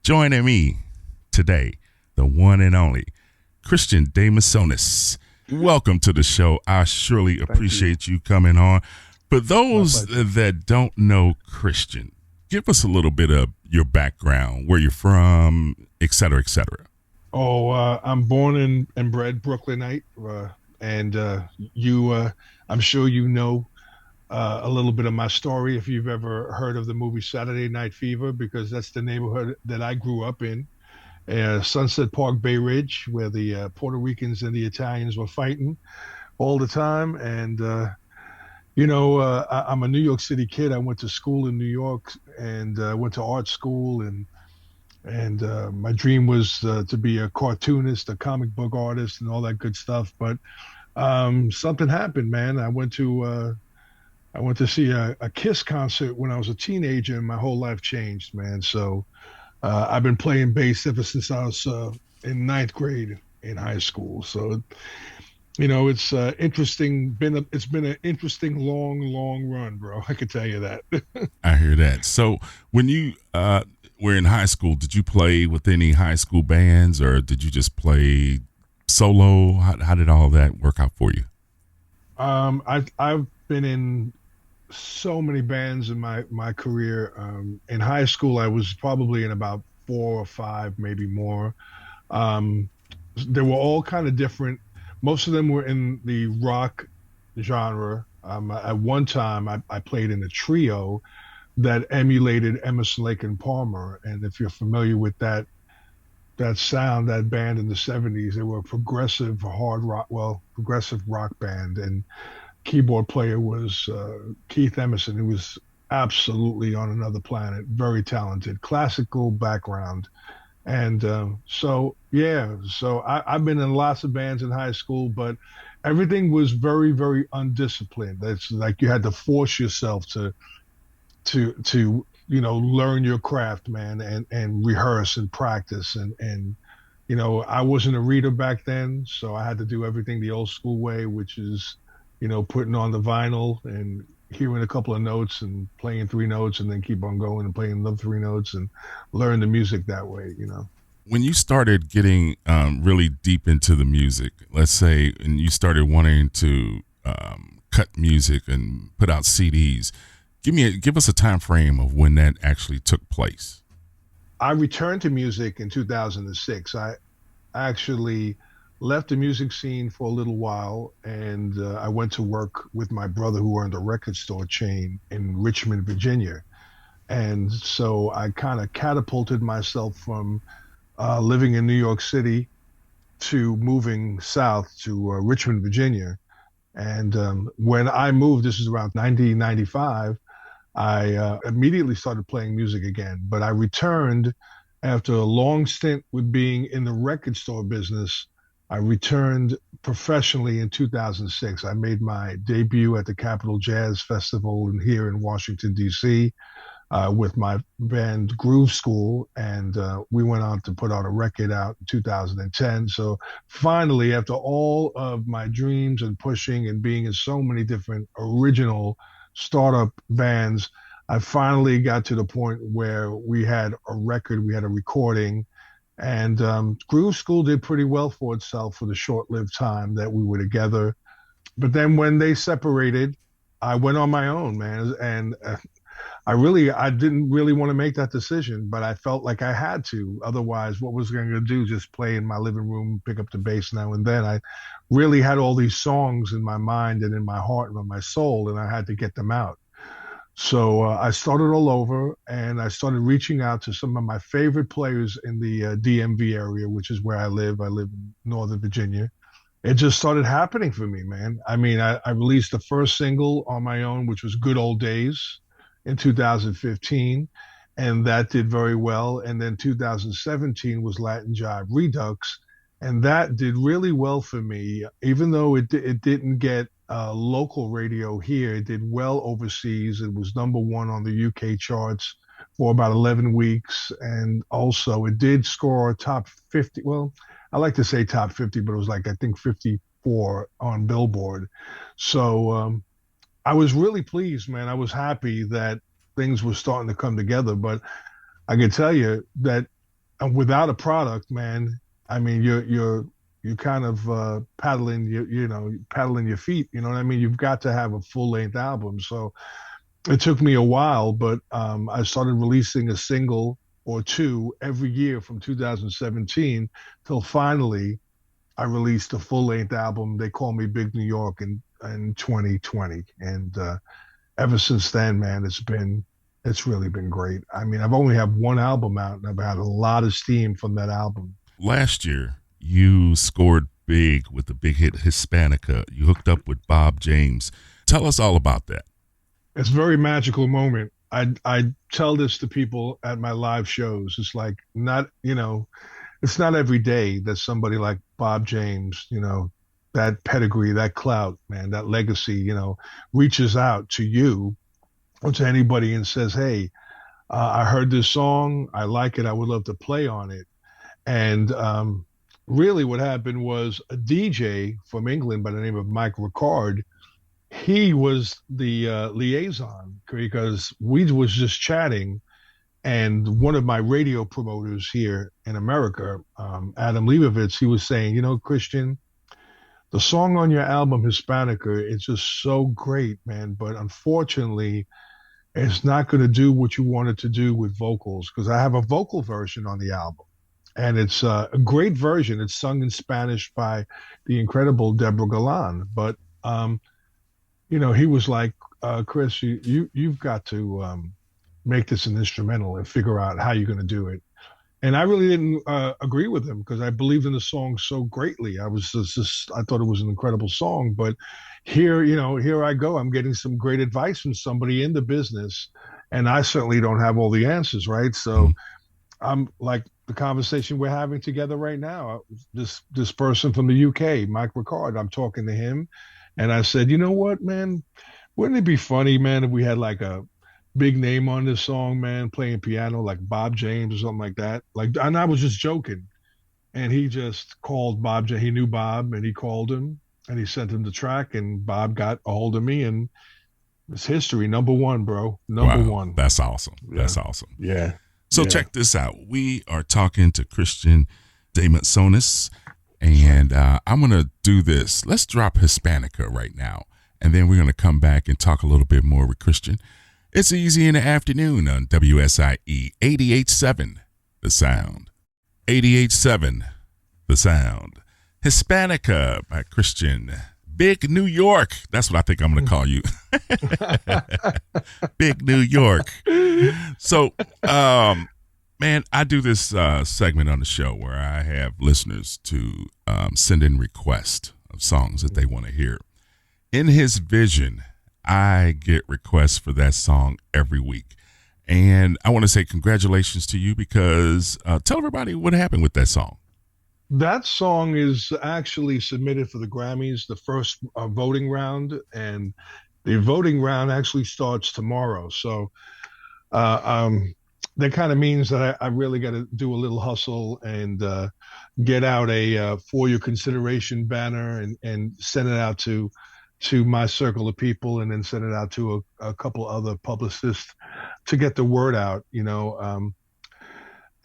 Joining me today, the one and only Christian de Mesones. Welcome to the show. I surely appreciate you coming on. For those that don't know Christian, give us a little bit of your background, where you're from, et cetera, et cetera. I'm born and bred Brooklynite, and I'm sure you know a little bit of my story if you've ever heard of the movie Saturday Night Fever, because that's the neighborhood that I grew up in, Sunset Park, Bay Ridge, where the Puerto Ricans and the Italians were fighting all the time. And I'm a New York City kid. I went to school in New York and went to art school, and my dream was to be a cartoonist, a comic book artist, and all that good stuff. But something happened, man. I went to see a Kiss concert when I was a teenager, and my whole life changed, man. So I've been playing bass ever since I was in ninth grade in high school. So it's interesting. It's been an interesting, long run, bro. I can tell you that. I hear that. So when you were in high school, did you play with any high school bands, or did you just play solo? How did all that work out for you? I've been in so many bands in my career. In high school, I was probably in about 4 or 5, maybe more. They were all kind of different. Most of them were in the rock genre. At one time, I played in a trio that emulated Emerson, Lake and Palmer. And if you're familiar with that sound, that band in the 70s, they were a progressive rock band. And keyboard player was Keith Emerson, who was absolutely on another planet, very talented, classical background. And so I've been in lots of bands in high school, but everything was very, very undisciplined. It's like you had to force yourself to learn your craft, man, and rehearse and practice. And I wasn't a reader back then, so I had to do everything the old school way, which is putting on the vinyl and hearing a couple of notes and playing 3 notes and then keep on going and playing another 3 notes and learn the music that way. When you started getting really deep into the music, let's say, and you started wanting to cut music and put out CDs, give us a time frame of when that actually took place. I returned to music in 2006. I actually left the music scene for a little while, and I went to work with my brother, who owned a record store chain in Richmond, Virginia. And so I kind of catapulted myself from living in New York City to moving south to Richmond, Virginia. And when I moved, this is around 1995, I immediately started playing music again. But I returned after a long stint with being in the record store business. I returned professionally in 2006. I made my debut at the Capitol Jazz Festival here in Washington, D.C. With my band Groove School, and we went on to put out a record out in 2010. So finally, after all of my dreams and pushing and being in so many different original startup bands, I finally got to the point where we had a record, we had a recording. And Groove School did pretty well for itself for the short-lived time that we were together. But then when they separated, I went on my own, man. And I didn't really want to make that decision, but I felt like I had to. Otherwise, what was I going to do? Just play in my living room, pick up the bass now and then. I really had all these songs in my mind and in my heart and in my soul, and I had to get them out. So I started all over, and I started reaching out to some of my favorite players in the DMV area, which is where I live. I live in Northern Virginia. It just started happening for me, man. I mean, I released the first single on my own, which was Good Old Days in 2015, and that did very well. And then 2017 was Latin Jive Redux, and that did really well for me, even though it didn't get local radio here. It did well overseas. It was #1 on the UK charts for about 11 weeks. And also it did score top 50. Well, I like to say top 50, but it was like, I think 54 on Billboard. So I was really pleased, man. I was happy that things were starting to come together. But I can tell you that and without a product, man, I mean, you're kind of paddling paddling your feet. You know what I mean? You've got to have a full length album. So it took me a while, but I started releasing a single or two every year from 2017 till finally I released a full length album. They call me Big New York in 2020, and ever since then, man, it's really been great. I mean, I've only had one album out, and I've had a lot of steam from that album. Last year, you scored big with the big hit Hispanica. You hooked up with Bob James. Tell us all about that. It's a very magical moment. I tell this to people at my live shows. It's like not, it's not every day that somebody like Bob James, that pedigree, that clout, man, that legacy, reaches out to you or to anybody and says, "Hey, I heard this song. I like it. I would love to play on it." And really, what happened was a DJ from England by the name of Mike Ricard. He was the liaison because we was just chatting, and one of my radio promoters here in America, Adam Leibovitz, he was saying, Christian, the song on your album Hispanica is just so great, man, but unfortunately it's not going to do what you wanted to do with vocals, because I have a vocal version on the album, and it's a great version. It's sung in Spanish by the incredible Deborah Galan, but he was like, Chris, you've got to make this an instrumental and figure out how you're going to do it. And I really didn't agree with him because I believed in the song so greatly. I thought it was an incredible song. But here I go. I'm getting some great advice from somebody in the business, and I certainly don't have all the answers, right? So I'm like the conversation we're having together right now. This person from the UK, Mike Ricard, I'm talking to him, and I said, you know what, man? Wouldn't it be funny, man, if we had like a big name on this song, man, playing piano like Bob James or something like that? Like, and I was just joking. And he just called Bob. He knew Bob, and he called him, and he sent him the track, and Bob got a hold of me, and it's history. Number one, bro. Number one. That's awesome. Yeah. That's awesome. Yeah. So check this out. We are talking to Christian de Mesones, and I'm going to do this. Let's drop Hispanica right now, and then we're going to come back and talk a little bit more with Christian. It's easy in the afternoon on WSIE 88.7, The Sound. 88.7, The Sound. Hispanica by Christian. Big New York. That's what I think I'm going to call you. Big New York. So, man, I do this segment on the show where I have listeners to send in requests of songs that they want to hear. In his vision, I get requests for that song every week. And I want to say congratulations to you because tell everybody what happened with that song. That song is actually submitted for the Grammys, the first voting round, and the voting round actually starts tomorrow. So that kind of means that I really got to do a little hustle and get out a for your consideration banner and send it out to my circle of people, and then send it out to a couple other publicists to get the word out,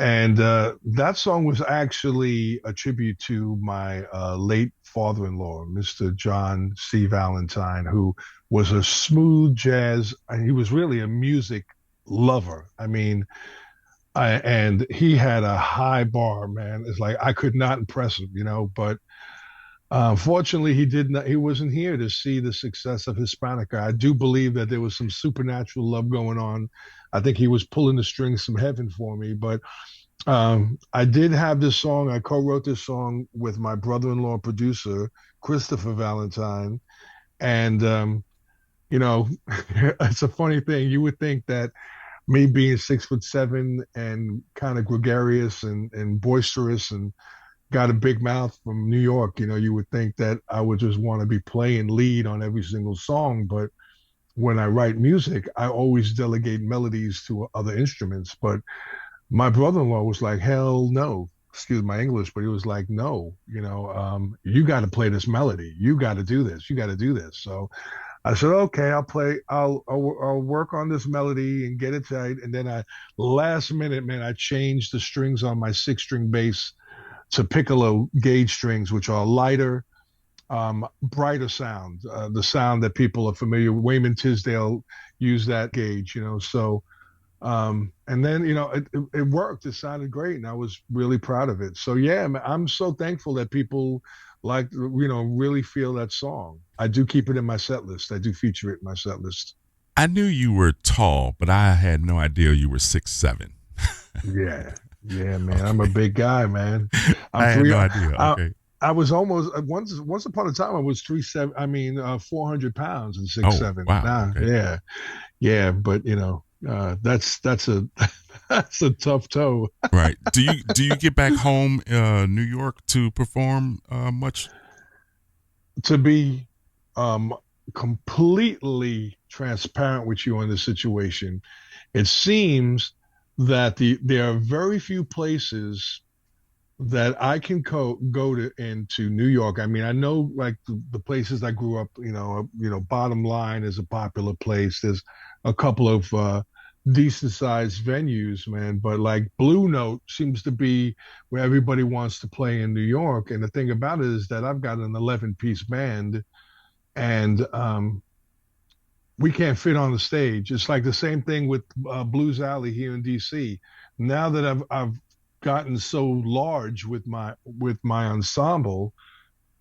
And that song was actually a tribute to my late father-in-law, Mr. John C. Valentine, who was a smooth jazz, and he was really a music lover. I mean, and he had a high bar, man. It's like I could not impress him, but fortunately, he wasn't here to see the success of Hispanica. I do believe that there was some supernatural love going on. I think he was pulling the strings from heaven for me. But I did have this song. I co-wrote this song with my brother-in-law producer, Christopher Valentine. And, it's a funny thing. You would think that me being 6'7" and kind of gregarious and boisterous and got a big mouth from New York, you would think that I would just want to be playing lead on every single song. But when I write music, I always delegate melodies to other instruments. But my brother-in-law was like, hell no, excuse my English, but he was like, no, you got to play this melody. You got to do this. You got to do this. So I said, okay, I'll play. I'll work on this melody and get it tight. And then last minute, man, I changed the strings on my 6 string bass to piccolo gauge strings, which are lighter, brighter sound, the sound that people are familiar with. Wayman Tisdale used that gauge, So, and then it worked. It sounded great, and I was really proud of it. So yeah, I'm so thankful that people like really feel that song. I do keep it in my set list. I do feature it in my set list. I knew you were tall, but I had no idea you were 6'7". Yeah, yeah, man. I'm a big guy, man. I I'm had three. no idea. Okay. I was almost once upon a time I was 370. I mean, 400 pounds and six Oh, seven. wow. Nah, Okay. yeah, yeah. But that's a that's a tough toe. Right. Do you get back home, New York, to perform much? To be um, completely transparent with you on the situation, it seems that there are very few places that I can go to into New York. I mean, I know like the places I grew up. Bottom Line is a popular place. There's a couple of decent sized venues, man. But like Blue Note seems to be where everybody wants to play in New York. And the thing about it is that I've got an 11-piece band, and we can't fit on the stage. It's like the same thing with Blues Alley here in DC. Now that I've gotten so large with my ensemble,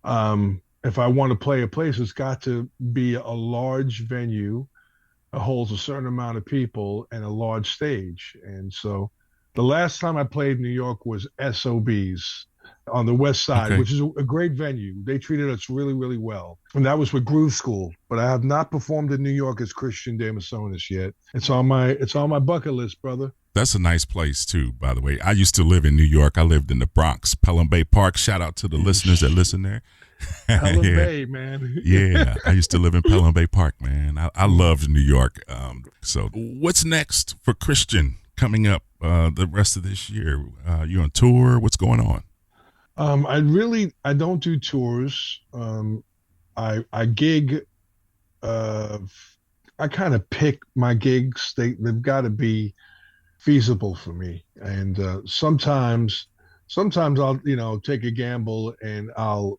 if I want to play a place, it's got to be a large venue that holds a certain amount of people and a large stage. And so, the last time I played in New York was SOBs on the West Side, Okay. which is a great venue. They treated us really, really well. And that was with Groove School. But I have not performed in New York as Christian de Mesones yet. It's on my bucket list, brother. That's a nice place too, by the way. I used to live in New York. I lived in the Bronx, Pelham Bay Park. Shout out to the listeners that listen there. Pelham Yeah. Bay, man. Yeah. I used to live in Pelham Bay Park, man. I loved New York. So what's next for Christian coming up the rest of this year? You on tour? What's going on? I don't do tours. I gig. Uh, I kind of pick my gigs. They've got to be feasible for me. And sometimes I'll take a gamble and I'll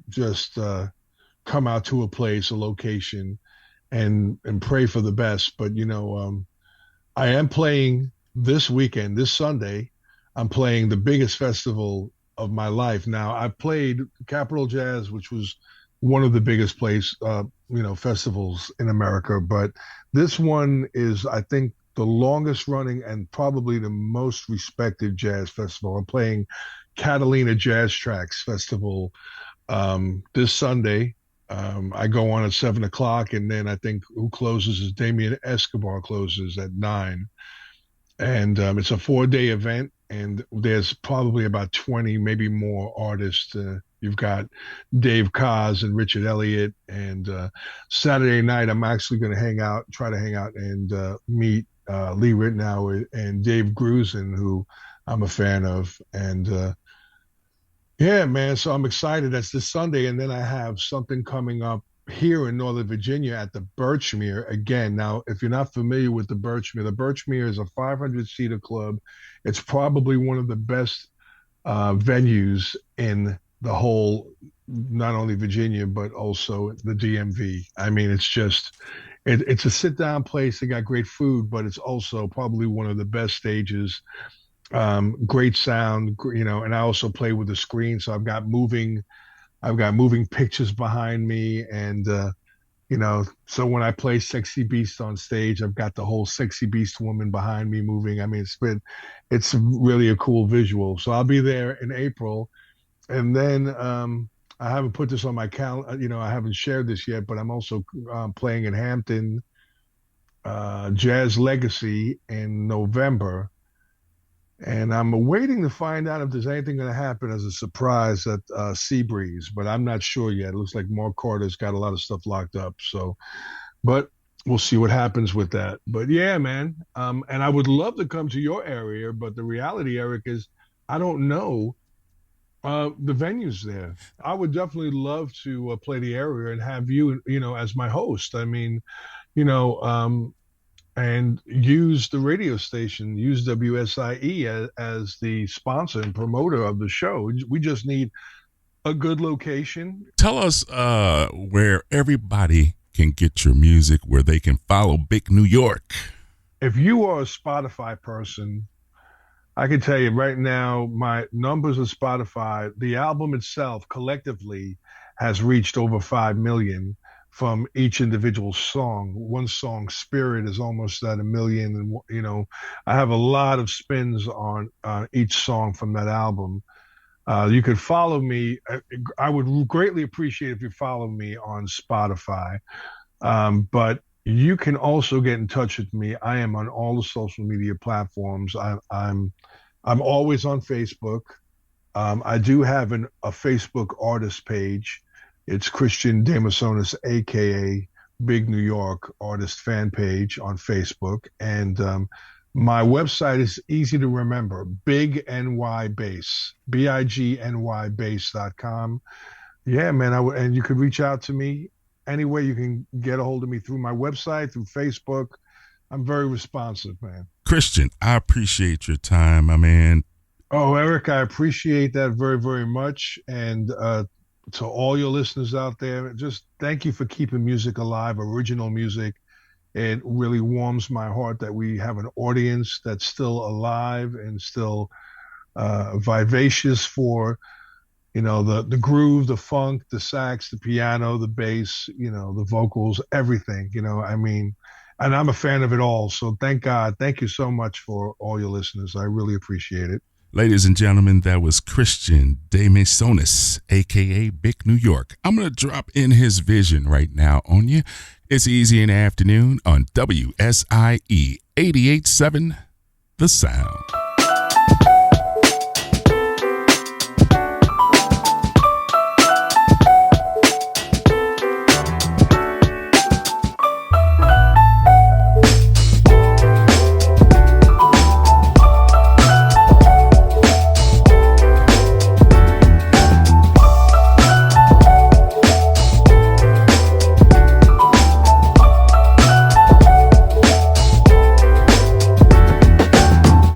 just come out to a place, a location, and pray for the best. But I am playing this weekend, this Sunday. I'm playing the biggest festival of my life. Now, I played Capitol Jazz, which was one of the biggest festivals in America. But this one is, I think, the longest running and probably the most respected jazz festival. I'm playing Catalina Jazz Tracks Festival this Sunday. I go on at 7 o'clock, and then I think who closes is Damien Escobar closes at 9. And it's a 4-day event, and there's probably about 20, maybe more artists. You've got Dave Koz and Richard Elliott, and Saturday night I'm actually going to try to hang out and meet Lee Ritenour and Dave Grusin, who I'm a fan of, and yeah, man. So I'm excited. That's this Sunday, and then I have something coming up here in Northern Virginia at the Birchmere again. Now, if you're not familiar with the Birchmere is a 500-seater club. It's probably one of the best venues in the whole, not only Virginia but also the DMV. I mean, it's a sit-down place. They got great food, but it's also probably one of the best stages. Great sound, and I also play with the screen, so I've got moving pictures behind me, and so when I play Sexy Beast on stage, I've got the whole Sexy Beast woman behind me moving. I mean, it's really a cool visual. So I'll be there in April, and then I haven't put this on my calendar. I haven't shared this yet, but I'm also playing in Hampton Jazz Legacy in November. And I'm waiting to find out if there's anything going to happen as a surprise at Seabreeze, but I'm not sure yet. It looks like Mark Carter's got a lot of stuff locked up. So, but we'll see what happens with that. But yeah, man. And I would love to come to your area, but the reality, Eric, is I don't know The venues there. I would definitely love to play the area and have you, as my host. I mean, you know, and use the radio station, use WSIE as the sponsor and promoter of the show. We just need a good location. Tell us where everybody can get your music, where they can follow Big New York. If you are a Spotify person, I can tell you right now, my numbers of Spotify, the album itself collectively has reached over 5 million from each individual song. One song, Spirit, is almost at 1 million. And, I have a lot of spins on each song from that album. You could follow me. I would greatly appreciate if you follow me on Spotify. But you can also get in touch with me. I am on all the social media platforms. I'm always on Facebook. I do have a Facebook artist page. It's Christian de Mesones, aka Big New York Artist Fan Page on Facebook. And my website is easy to remember, Big NY Bass, BIGNY Bass.com. Yeah, man. And you could reach out to me any way you can get a hold of me through my website, through Facebook. I'm very responsive, man. Christian, I appreciate your time, my man. Oh, Eric, I appreciate that very, very much. And to all your listeners out there, just thank you for keeping music alive, original music. It really warms my heart that we have an audience that's still alive and still vivacious for, the groove, the funk, the sax, the piano, the bass, the vocals, everything, and I'm a fan of it all. So thank God. Thank you so much for all your listeners. I really appreciate it. Ladies and gentlemen, that was Christian de Mesones, a.k.a. Big New York. I'm going to drop in his vision right now on you. It's easy in the afternoon on WSIE 88.7, The Sound.